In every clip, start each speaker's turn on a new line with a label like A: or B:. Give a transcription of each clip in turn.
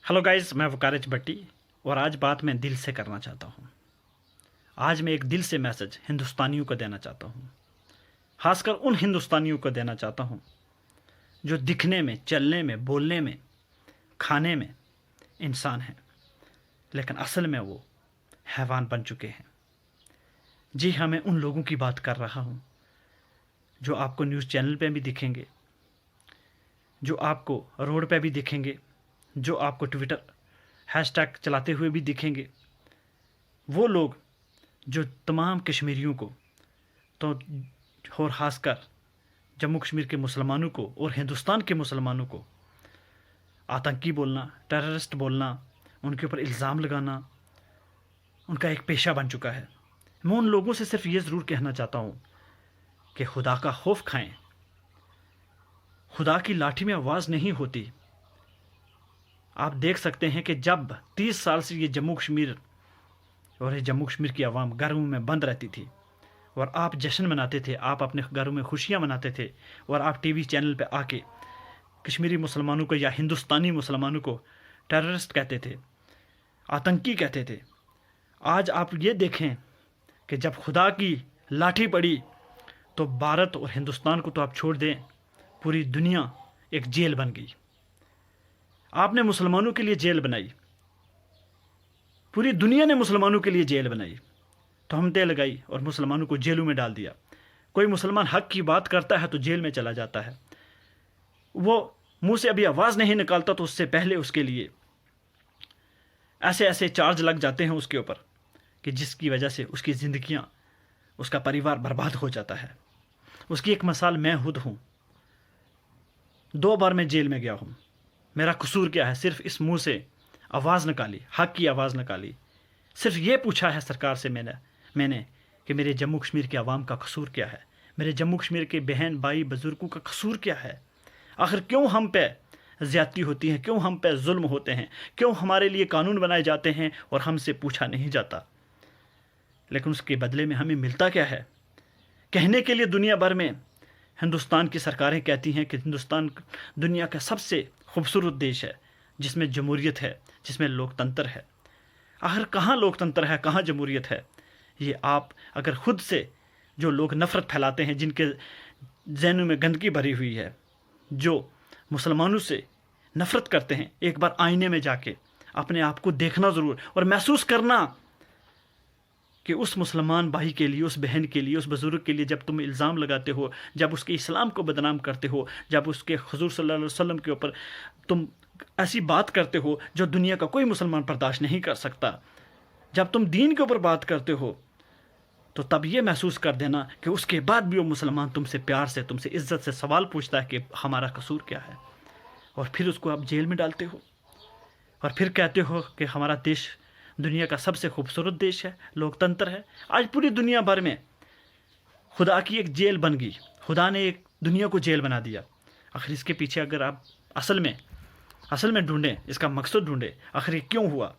A: Hello guys, मैं वकारज भट्टी और आज बात मैं दिल से करना चाहता हूँ। आज मैं एक दिल से मैसेज हिंदुस्तानियों को देना चाहता हूँ, खासकर उन हिंदुस्तानियों को देना चाहता हूँ जो दिखने में, चलने में, बोलने में, खाने में इंसान हैं, लेकिन असल में वो हैवान बन चुके हैं। जी हाँ, मैं उन लोगों की बात कर रहा हूँ जो आपको न्यूज़ चैनल पे भी दिखेंगे, जो आपको रोड पे भी दिखेंगे, जो आपको ट्विटर हैशटैग चलाते हुए भी दिखेंगे। वो लोग जो तमाम कश्मीरियों को तो और ख़ासकर जम्मू कश्मीर के मुसलमानों को और हिंदुस्तान के मुसलमानों को आतंकी बोलना, टेररिस्ट बोलना, उनके ऊपर इल्ज़ाम लगाना उनका एक पेशा बन चुका है। मैं उन लोगों से सिर्फ ये ज़रूर कहना चाहता हूँ कि खुदा का खौफ खाएं। खुदा की लाठी में आवाज़ नहीं होती। आप देख सकते हैं कि जब 30 साल से ये जम्मू कश्मीर और ये जम्मू कश्मीर की आवाम घरों में बंद रहती थी और आप जश्न मनाते थे, आप अपने घरों में खुशियां मनाते थे और आप टीवी चैनल पे आके कश्मीरी मुसलमानों को या हिंदुस्तानी मुसलमानों को टेररिस्ट कहते थे, आतंकी कहते थे। आज आप ये देखें कि जब खुदा की लाठी पड़ी तो भारत और हिंदुस्तान को तो आप छोड़ दें, पूरी दुनिया एक जेल बन गई। आपने मुसलमानों के लिए जेल बनाई, पूरी दुनिया ने मुसलमानों के लिए जेल बनाई, तोहमतें लगाई और मुसलमानों को जेलों में डाल दिया। कोई मुसलमान हक की बात करता है तो जेल में चला जाता है। वो मुंह से अभी आवाज़ नहीं निकालता तो उससे पहले उसके लिए ऐसे ऐसे चार्ज लग जाते हैं उसके ऊपर कि जिसकी वजह से उसकी ज़िंदगियां, उसका परिवार बर्बाद हो जाता है। उसकी एक मिसाल मैं खुद हूँ। 2 बार मैं जेल में गया हूँ। मेरा कसूर क्या है? सिर्फ इस मुंह से आवाज़ निकाली, हक की आवाज़ निकाली। सिर्फ ये पूछा है सरकार से मैंने कि मेरे जम्मू कश्मीर के अवाम का कसूर क्या है, मेरे जम्मू कश्मीर के बहन भाई बुजुर्गों का कसूर क्या है। आखिर क्यों हम पे ज़्यादती होती है, क्यों हम पे जुल्म होते हैं, क्यों हमारे लिए कानून बनाए जाते हैं और हमसे पूछा नहीं जाता। लेकिन उसके बदले में हमें मिलता क्या है? कहने के लिए दुनिया भर में हिंदुस्तान की सरकारें कहती हैं कि हिंदुस्तान दुनिया का सबसे खूबसूरत देश है, जिसमें जमहूरियत है, जिसमें लोकतंत्र है। आखिर कहाँ लोकतंत्र है, कहाँ जमहूरियत है? ये आप अगर खुद से जो लोग नफ़रत फैलाते हैं, जिनके ज़हनों में गंदगी भरी हुई है, जो मुसलमानों से नफ़रत करते हैं, एक बार आईने में जाके अपने आप को देखना ज़रूर और महसूस करना कि उस मुसलमान भाई के लिए, उस बहन के लिए, उस बुज़ुर्ग के लिए जब तुम इल्ज़ाम लगाते हो, जब उसके इस्लाम को बदनाम करते हो, जब उसके हुज़ूर सल्लल्लाहु अलैहि वसल्लम के ऊपर तुम ऐसी बात करते हो जो दुनिया का कोई मुसलमान बर्दाश्त नहीं कर सकता, जब तुम दीन के ऊपर बात करते हो, तो तब ये महसूस कर देना कि उसके बाद भी वो मुसलमान तुमसे प्यार से, तुमसे इज़्ज़त से सवाल पूछता है कि हमारा कसूर क्या है। और फिर उसको आप जेल में डालते हो और फिर कहते हो कि हमारा देश दुनिया का सबसे खूबसूरत देश है, लोकतंत्र है। आज पूरी दुनिया भर में खुदा की एक जेल बन गई। खुदा ने एक दुनिया को जेल बना दिया। आखिर इसके पीछे अगर आप असल में ढूंढें, इसका मकसद ढूंढें, आखिर ये क्यों हुआ,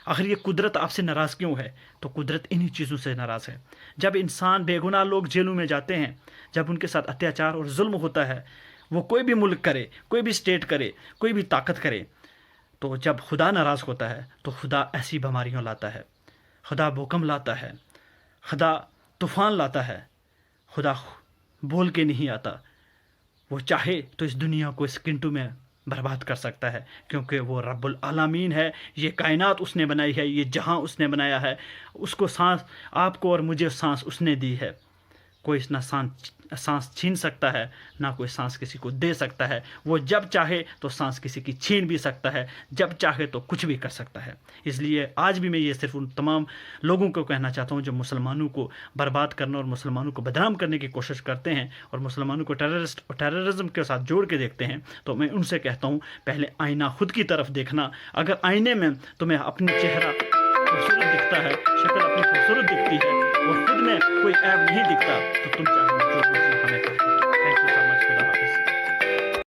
A: आखिर ये कुदरत आपसे नाराज़ क्यों है? तो कुदरत इन्हीं चीज़ों से नाराज़ है। जब इंसान, बेगुनाह लोग जेलों में जाते हैं, जब उनके साथ अत्याचार और जुल्म होता है, वो कोई भी मुल्क करे, कोई भी स्टेट करे, कोई भी ताकत करे, तो जब खुदा नाराज़ होता है तो खुदा ऐसी बीमारियाँ लाता है, खुदा भूकंप लाता है, खुदा तूफ़ान लाता है। खुदा बोल के नहीं आता। वो चाहे तो इस दुनिया को सेकंडों में बर्बाद कर सकता है, क्योंकि वो रब्बुल आलमीन है। ये कायनात उसने बनाई है, ये जहां उसने बनाया है। उसको सांस, आपको और मुझे सांस उसने दी है। कोई ना सांस छीन सकता है, ना कोई सांस किसी को दे सकता है। वो जब चाहे तो सांस किसी की छीन भी सकता है, जब चाहे तो कुछ भी कर सकता है। इसलिए आज भी मैं ये सिर्फ उन तमाम लोगों को कहना चाहता हूँ जो मुसलमानों को बर्बाद करना और मुसलमानों को बदनाम करने की कोशिश करते हैं और मुसलमानों को टेररिस्ट और टेररिज्म के साथ जोड़ के देखते हैं। तो मैं उनसे कहता हूँ, पहले आईना खुद की तरफ देखना। अगर आईने में तुम्हें अपनी चेहरा खूबसूरत दिखता है, शक्ल अपनी खूबसूरत दिखती है और खुद में कोई ऐब नहीं दिखता, तो तुम चाहे जो कुछ हमें कहते हैं। Thank you.